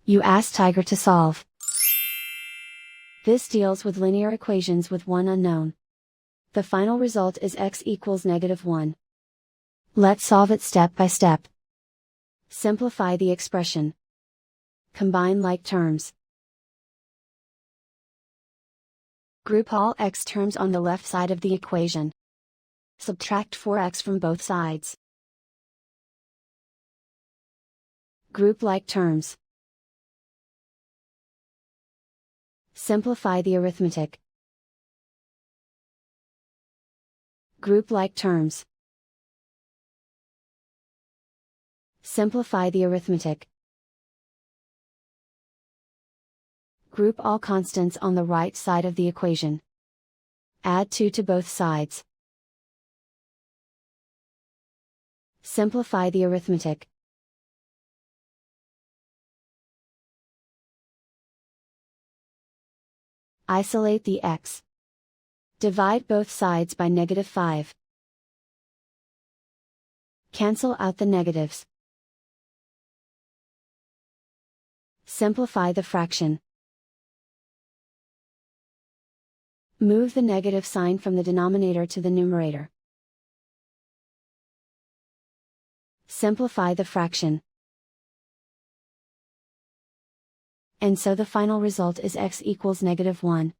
You ask Tiger to solve. This deals with linear equations with one unknown. The final result is x equals -1. Let's solve it step by step. Simplify the expression. Combine like terms. Group all x terms on the left side of the equation. Subtract 4x from both sides. Group like terms. Simplify the arithmetic. Group like terms. Simplify the arithmetic. Group all constants on the right side of the equation. Add 2 to both sides. Simplify the arithmetic. Isolate the x. Divide both sides by -5. Cancel out the negatives. Simplify the fraction. Move the negative sign from the denominator to the numerator. Simplify the fraction. And so the final result is x equals -1.